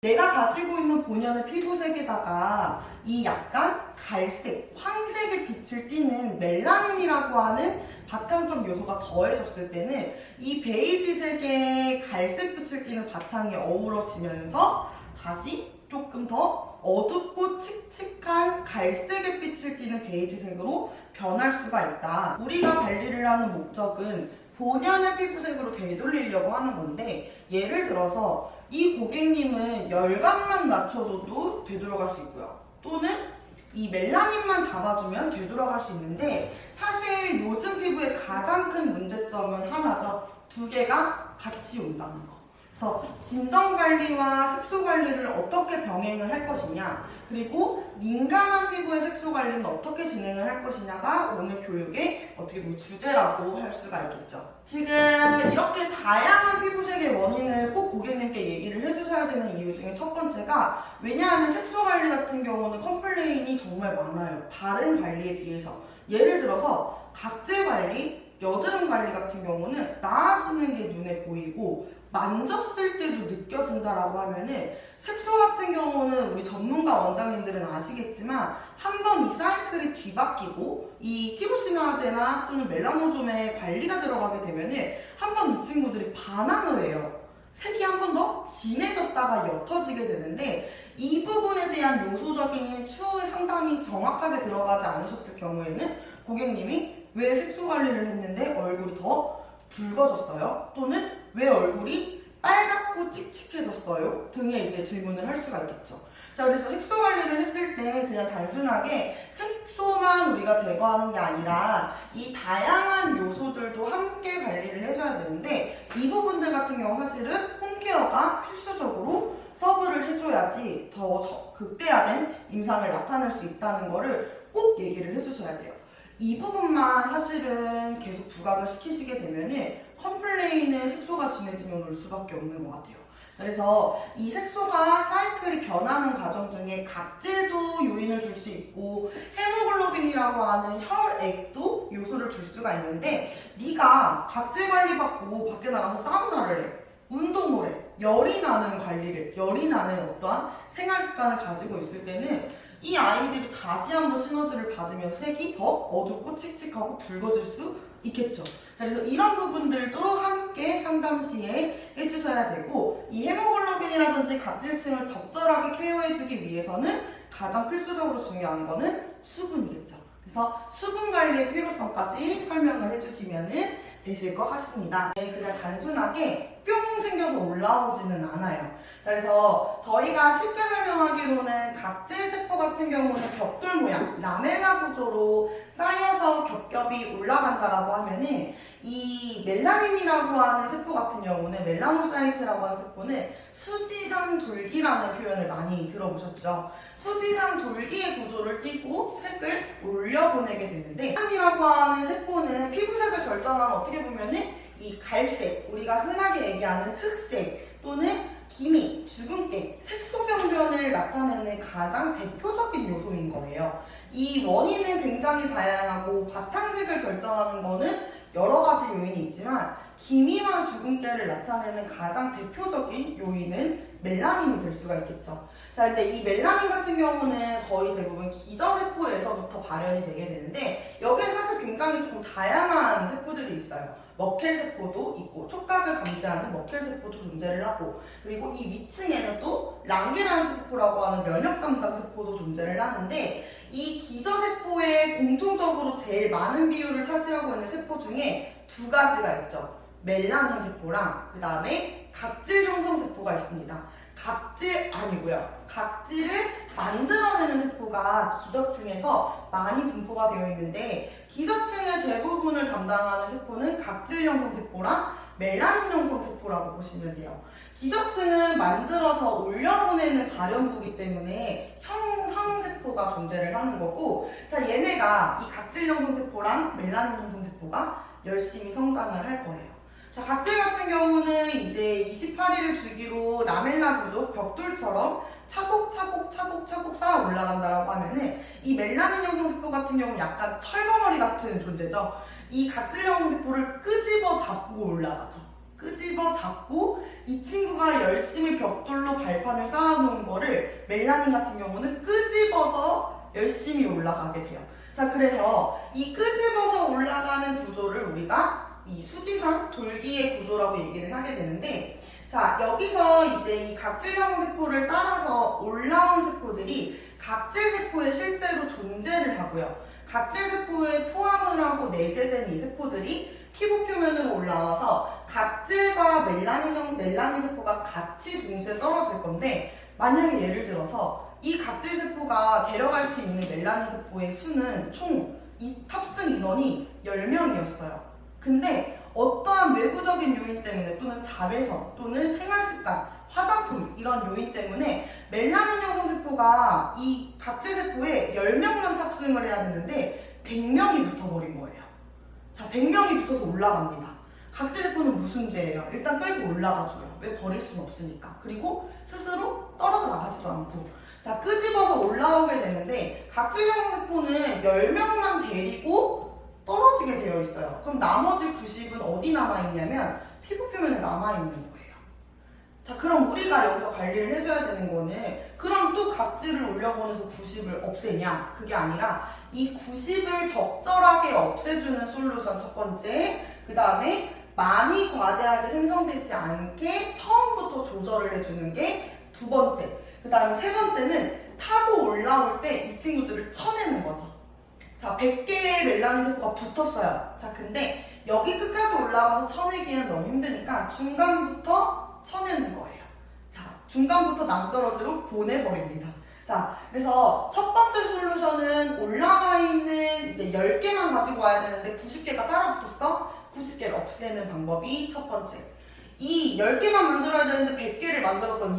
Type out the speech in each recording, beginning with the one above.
내가 가지고 있는 본연의 피부색에다가 이 약간 갈색, 황색의 빛을 띠는 멜라닌이라고 하는 바탕적 요소가 더해졌을 때는 이 베이지색의 갈색 빛을 띠는 바탕이 어우러지면서 다시 조금 더 어둡고 칙칙한 갈색의 빛을 띠는 베이지색으로 변할 수가 있다. 우리가 관리를 하는 목적은 본연의 피부색으로 되돌리려고 하는 건데, 예를 들어서 이 고객님은 열감만 낮춰줘도 되돌아갈 수 있고요. 또는 이 멜라닌만 잡아주면 되돌아갈 수 있는데, 사실 요즘 피부의 가장 큰 문제점은 하나죠. 두 개가 같이 온다는 거. 그래서 진정관리와 색소관리를 어떻게 병행을 할 것이냐, 그리고 민감한 피부의 색소관리는 어떻게 진행을 할 것이냐가 오늘 교육의 어떻게 보면 주제라고 할 수가 있겠죠. 지금 이렇게 다양한 피부색의 원인을 꼭 고객님께 얘기를 해주셔야 되는 이유 중에 첫 번째가, 왜냐하면 색소관리 같은 경우는 컴플레인이 정말 많아요. 다른 관리에 비해서. 예를 들어서 각질관리, 여드름 관리 같은 경우는 나아지는 게 눈에 보이고 만졌을 때도 느껴진다라고 하면은, 색소 같은 경우는 우리 전문가 원장님들은 아시겠지만 한 번 이 사이클이 뒤바뀌고 이 티로시나제나 또는 멜라노좀에 관리가 들어가게 되면은 한 번 이 친구들이 반항을 해요. 색이 한 번 더 진해졌다가 옅어지게 되는데, 이 부분에 대한 요소적인 추후 상담이 정확하게 들어가지 않으셨을 경우에는 고객님이 왜 색소 관리를 했는데 얼굴이 더 붉어졌어요? 또는 왜 얼굴이 빨갛고 칙칙해졌어요? 등의 이제 질문을 할 수가 있겠죠. 자, 그래서 색소 관리를 했을 때 그냥 단순하게 색소만 우리가 제거하는 게 아니라 이 다양한 요소들도 함께 관리를 해줘야 되는데, 이 부분들 같은 경우 사실은 홈케어가 필수적으로 서브를 해줘야지 더 극대화된 임상을 나타낼 수 있다는 거를 꼭 얘기를 해주셔야 돼요. 이 부분만 사실은 계속 부각을 시키시게 되면은 컴플레인은 색소가 진해지면 올 수밖에 없는 것 같아요. 그래서 이 색소가 사이클이 변하는 과정 중에 각질도 요인을 줄 수 있고 헤모글로빈이라고 하는 혈액도 요소를 줄 수가 있는데, 네가 각질 관리 받고 밖에 나가서 사우나를 해, 운동을 해, 열이 나는 관리를, 열이 나는 어떠한 생활 습관을 가지고 있을 때는 이 아이들이 다시 한번 시너지를 받으면서 색이 더 어둡고 칙칙하고 붉어질 수 있겠죠. 자, 그래서 이런 부분들도 함께 상담 시에 해주셔야 되고, 이 헤모글로빈이라든지 각질층을 적절하게 케어해주기 위해서는 가장 필수적으로 중요한 거는 수분이겠죠. 그래서 수분 관리의 필요성까지 설명을 해주시면 되실 것 같습니다. 그냥 단순하게 뿅 생겨서 올라오지는 않아요. 그래서 저희가 쉽게 설명하기로는 각질세포 같은 경우는 벽돌 모양, 라멜라 구조로 쌓여서 겹겹이 올라간다라고 하면은, 이 멜라닌이라고 하는 세포 같은 경우는, 멜라노사이트라고 하는 세포는 수지상 돌기라는 표현을 많이 들어보셨죠? 수지상 돌기의 구조를 띠고 색을 올려보내게 되는데, 멜라닌이라고 하는 세포는 피부색을 결정하는, 어떻게 보면은 이 갈색, 우리가 흔하게 얘기하는 흑색 또는 기미, 주근깨, 색소 병변을 나타내는 가장 대표적인 요소인 거예요. 이 원인은 굉장히 다양하고 바탕색을 결정하는 거는 여러 가지 요인이 있지만, 기미와 주근깨를 나타내는 가장 대표적인 요인은 멜라닌이 될 수가 있겠죠. 자, 근데 이 멜라닌 같은 경우는 거의 대부분 기저세포에서부터 발현이 되게 되는데, 여기에 사실 굉장히 좀 다양한 세포들이 있어요. 머켈세포도 있고, 촉각을 감지하는 머켈세포도 존재를 하고, 그리고 이 위층에는 또 랑게란스 세포라고 하는 면역 담당 세포도 존재를 하는데, 이 기저세포에 공통적으로 제일 많은 비율을 차지하고 있는 세포 중에 두 가지가 있죠. 멜라닌 세포랑 그 다음에 각질 형성 세포가 있습니다. 각질 아니고요. 각질을 만들어내는 세포가 기저층에서 많이 분포가 되어 있는데, 기저층의 대부분을 담당하는 세포는 각질 형성 세포랑 멜라닌 형성 세포라고 보시면 돼요. 기저층은 만들어서 올려보내는 발현부기 때문에 형성 세포가 존재를 하는 거고, 자, 얘네가 이 각질 형성 세포랑 멜라닌 형성 세포가 열심히 성장을 할 거예요. 자, 각질 같은 경우는 이제 28일을 주기로 라멜라 구조, 벽돌처럼 차곡차곡 쌓아 올라간다라고 하면은, 이 멜라닌 형성 세포 같은 경우는 약간 철거머리 같은 존재죠. 이 각질 형성 세포를 끄집어 잡고 올라가죠. 끄집어 잡고 이 친구가 열심히 벽돌로 발판을 쌓아놓은 거를 멜라닌 같은 경우는 끄집어서 열심히 올라가게 돼요. 자, 그래서 이 끄집어서 올라가는 구조를 우리가 이 수지상 돌기의 구조라고 얘기를 하게 되는데, 자, 여기서 이제 이 각질형 세포를 따라서 올라온 세포들이 각질세포에 실제로 존재를 하고요. 각질세포에 포함을 하고 내재된 이 세포들이 피부 표면으로 올라와서 각질과 멜라닌 세포가 같이 동시에 떨어질 건데, 만약에 예를 들어서 이 각질세포가 데려갈 수 있는 멜라닌 세포의 수는 총 이 탑승 인원이 10명이었어요. 근데 어떠한 외부적인 요인 때문에 또는 자외선 또는 생활습관, 화장품 이런 요인 때문에 멜라닌 형성세포가 이 각질세포에 10명만 탑승을 해야 되는데 100명이 붙어버린 거예요. 자, 100명이 붙어서 올라갑니다. 각질세포는 무슨 죄예요? 일단 끌고 올라가줘요. 왜? 버릴 수는 없으니까. 그리고 스스로 떨어져 나가지도 않고. 자, 끄집어서 올라오게 되는데 각질형 세포는 10명만 데리고 떨어지게 되어 있어요. 그럼 나머지 90은 어디 남아있냐면 피부 표면에 남아있는 거예요. 자, 그럼 우리가 여기서 관리를 해줘야 되는 거는, 그럼 또 각질을 올려보내서 90을 없애냐? 그게 아니라 이 90을 적절하게 없애주는 솔루션 첫 번째, 그 다음에 많이 과대하게 생성되지 않게 처음부터 조절을 해주는 게 두 번째, 그 다음에 세 번째는 타고 올라올 때 이 친구들을 쳐내는 거죠. 자, 100개의 멜라닌 세포가 붙었어요. 자, 근데 여기 끝까지 올라가서 쳐내기는 너무 힘드니까 중간부터 쳐내는 거예요. 자, 중간부터 남떨어지로 보내버립니다. 자, 그래서 첫 번째 솔루션은 올라가 있는 이제 10개만 가지고 와야 되는데 90개가 따라 붙었어? 90개를 없애는 방법이 첫 번째. 이 10개만 만들어야 되는데 100개를 만들었던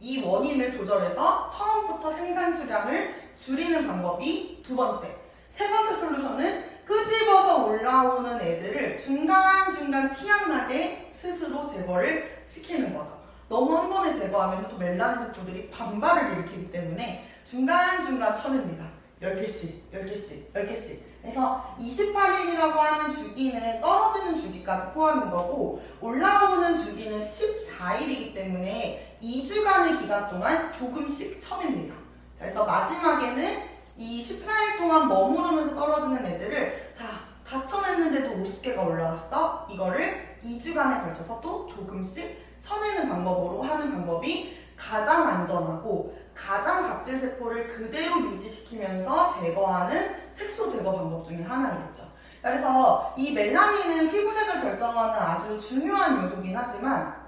이 원인을 조절해서 처음부터 생산 수량을 줄이는 방법이 두 번째. 세 번째 솔루션은 끄집어서 올라오는 애들을 중간중간 티 안 나게 스스로 제거를 시키는 거죠. 너무 한 번에 제거하면 또 멜라닌 세포들이 반발을 일으키기 때문에 중간중간 쳐냅니다. 10개씩, 10개씩, 10개씩. 그래서 28일이라고 하는 주기는 떨어지는 주기까지 포함인 거고, 올라오는 주기는 14일이기 때문에 2주간의 기간 동안 조금씩 쳐냅니다. 그래서 마지막에는 이 14일 동안 머무르면서 떨어지는 애들을, 자, 다 쳐냈는데도 50개가 올라왔어? 이거를 2주간에 걸쳐서 또 조금씩 쳐내는 방법으로 하는 방법이 가장 안전하고 가장 각질세포를 그대로 유지시키면서 제거하는 색소 제거 방법 중에 하나이겠죠. 그래서 이 멜라닌은 피부색을 결정하는 아주 중요한 요소긴 하지만,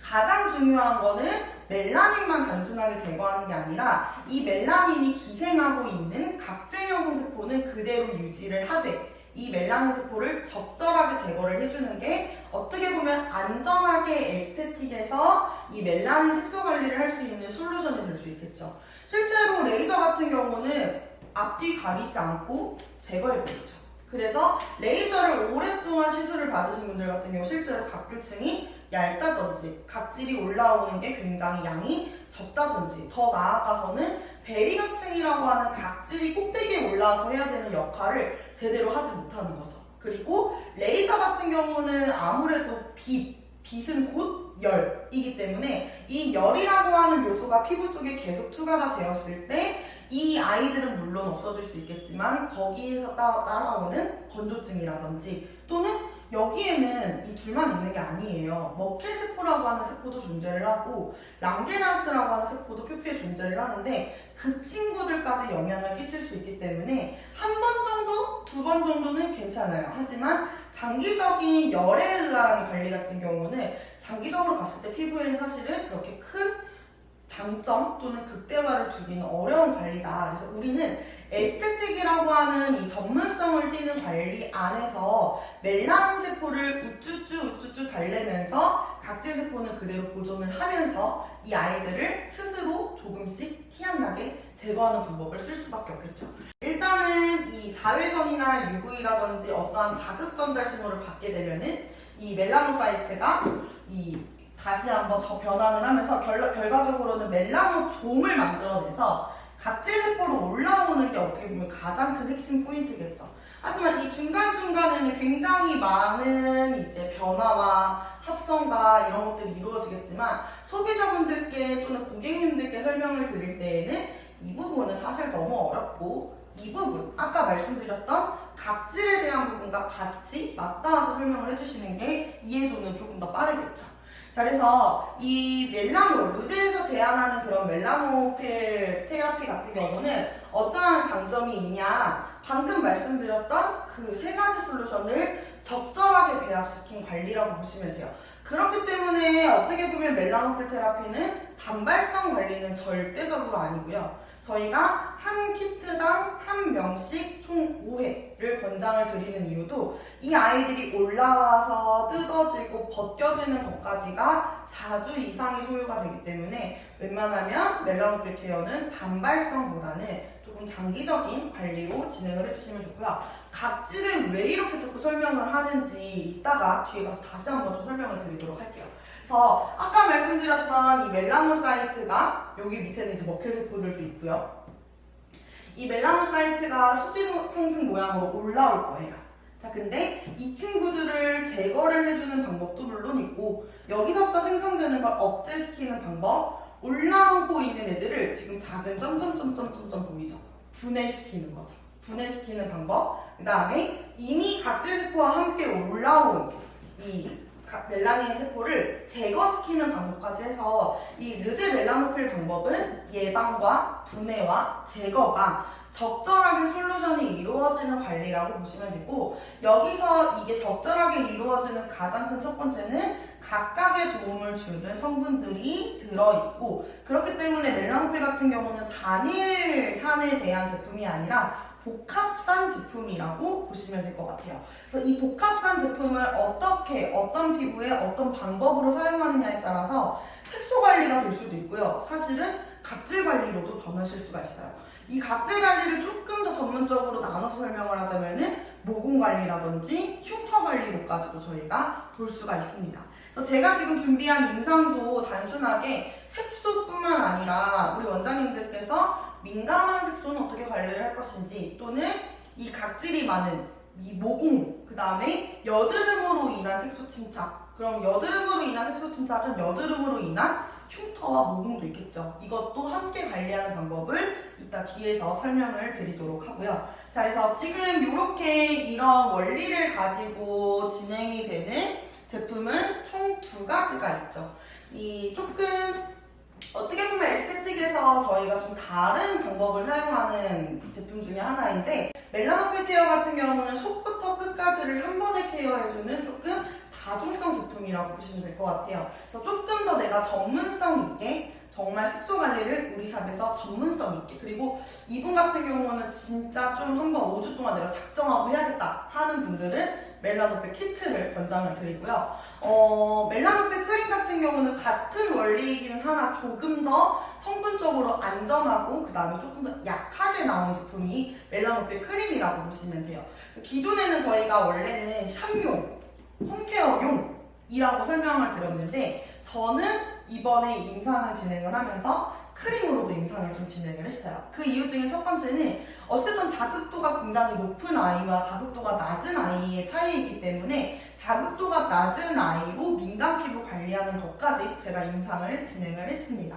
가장 중요한 거는 멜라닌만 단순하게 제거하는 게 아니라 이 멜라닌이 기생하고 있는 각질형 세포는 그대로 유지를 하되 이 멜라닌 세포를 적절하게 제거를 해주는 게 어떻게 보면 안전하게 에스테틱에서 이 멜라닌 색소 관리를 할 수 있는 솔루션이 될 수 있겠죠. 실제로 레이저 같은 경우는 앞뒤 가리지 않고 제거해버리죠. 그래서 레이저를 오랫동안 시술을 받으신 분들 같은 경우 실제로 각질층이 얇다든지 각질이 올라오는 게 굉장히 양이 적다든지, 더 나아가서는 베리어층이라고 하는 각질이 꼭대기에 올라와서 해야 되는 역할을 제대로 하지 못하는 거죠. 그리고 레이저 같은 경우는 아무래도 빛은 곧 열이기 때문에 이 열이라고 하는 요소가 피부 속에 계속 투과가 되었을 때 이 아이들은 물론 없어질 수 있겠지만 거기에서 따라오는 건조증이라든지, 또는 여기에는 이 둘만 있는 게 아니에요. 머켈세포라고 하는 세포도 존재를 하고 랑게란스라고 하는 세포도 표피에 존재를 하는데 그 친구들까지 영향을 끼칠 수 있기 때문에 한 번 정도, 두 번 정도는 괜찮아요. 하지만 장기적인 열에 의한 관리 같은 경우는 장기적으로 봤을 때 피부에는 사실은 그렇게 큰 장점 또는 극대화를 주기는 어려운 관리다. 그래서 우리는 에스테틱이라고 하는 이 전문성을 띠는 관리 안에서 멜라닌 세포를 우쭈쭈 달래면서 각질 세포는 그대로 보존을 하면서 이 아이들을 스스로 조금씩 티 안 나게 제거하는 방법을 쓸 수밖에 없겠죠. 일단은 이 자외선이나 UV라든지 어떠한 자극 전달 신호를 받게 되면은 이 멜라노사이트가 다시 한번 변환을 하면서 결과적으로는 멜라노좀을 만들어내서 각질세포로 올라오는 게 어떻게 보면 가장 큰 핵심 포인트겠죠. 하지만 이 중간중간에는 굉장히 많은 이제 변화와 합성과 이런 것들이 이루어지겠지만 소비자분들께 또는 고객님들께 설명을 드릴 때에는 이 부분은 사실 너무 어렵고 이 부분, 아까 말씀드렸던 각질에 대한 부분과 같이 맞닿아서 설명을 해주시는 게 이해도는 조금 더 빠르겠죠. 자, 그래서 이 멜라노, 루제에서 제안하는 그런 멜라노필 테라피 같은 경우는 어떠한 장점이 있냐, 방금 말씀드렸던 그 세 가지 솔루션을 적절하게 배합시킨 관리라고 보시면 돼요. 그렇기 때문에 어떻게 보면 멜라노필 테라피는 단발성 관리는 절대적으로 아니고요. 저희가 한 키트당 한 명씩 총 5회를 권장을 드리는 이유도 이 아이들이 올라와서 뜯어지고 벗겨지는 것까지가 4주 이상이 소요가 되기 때문에 웬만하면 멜라노필 케어는 단발성보다는 조금 장기적인 관리로 진행을 해주시면 좋고요. 각질을 왜 이렇게 자꾸 설명을 하는지 이따가 뒤에 가서 다시 한번 좀 설명을 드리도록 할게요. 그래서 아까 말씀드렸던 이 멜라노사이트가 여기 밑에는 이제 먹힐세포들도 있고요. 이 멜라노사이트가 수지 상승 모양으로 올라올 거예요. 자, 근데 이 친구들을 제거를 해주는 방법도 물론 있고 여기서부터 생성되는 걸 억제시키는 방법, 올라오고 있는 애들을 지금 작은 점점점점점점 보이죠? 분해시키는 거죠. 분해시키는 방법, 그 다음에 이미 각질세포와 함께 올라온 이 멜라닌 세포를 제거시키는 방법까지 해서 이 르제 멜라노필 방법은 예방과 분해와 제거가 적절하게 솔루션이 이루어지는 관리라고 보시면 되고, 여기서 이게 적절하게 이루어지는 가장 큰 첫 번째는 각각의 도움을 주는 성분들이 들어있고, 그렇기 때문에 멜라노필 같은 경우는 단일산에 대한 제품이 아니라 복합산 제품이라고 보시면 될 것 같아요. 그래서 이 복합산 제품을 어떻게, 어떤 피부에 어떤 방법으로 사용하느냐에 따라서 색소 관리가 될 수도 있고요. 사실은 각질 관리로도 변하실 수가 있어요. 이 각질 관리를 조금 더 전문적으로 나눠서 설명을 하자면은 모공 관리라든지 흉터 관리로까지도 저희가 볼 수가 있습니다. 그래서 제가 지금 준비한 임상도 단순하게 색소뿐만 아니라 우리 원장님들께서 민감한 색소는 어떻게 관리를 할 것인지, 또는 이 각질이 많은 이 모공, 그 다음에 여드름으로 인한 색소 침착, 그럼 여드름으로 인한 색소 침착은 여드름으로 인한 흉터와 모공도 있겠죠. 이것도 함께 관리하는 방법을 이따 뒤에서 설명을 드리도록 하고요. 자, 그래서 지금 이렇게 이런 원리를 가지고 진행이 되는 제품은 총 2가지가 있죠. 이 조금 어떻게 보면 에스테틱에서 저희가 좀 다른 방법을 사용하는 제품 중에 하나인데, 멜라노필 케어 같은 경우는 속부터 끝까지를 한 번에 케어해주는 조금 다중성 제품이라고 보시면 될 것 같아요. 그래서 조금 더 내가 전문성 있게 정말 색소 관리를 우리 샵에서 전문성 있게, 그리고 이분 같은 경우는 진짜 좀 한번 5주 동안 내가 작정하고 해야겠다 하는 분들은 멜라노필 키트를 권장을 드리고요. 멜라노필 크림 같은 경우는 같은 원리이기는 하나 조금 더 성분적으로 안전하고 그 다음에 조금 더 약하게 나온 제품이 멜라노필 크림이라고 보시면 돼요. 기존에는 저희가 원래는 샵용, 홈케어용이라고 설명을 드렸는데, 저는 이번에 임상을 진행을 하면서 크림으로도 임상을 좀 진행을 했어요. 그 이유 중에 첫 번째는 어쨌든 자극도가 굉장히 높은 아이와 자극도가 낮은 아이의 차이이기 때문에 자극도가 낮은 아이로 민감 피부 관리하는 것까지 제가 임상을 진행을 했습니다.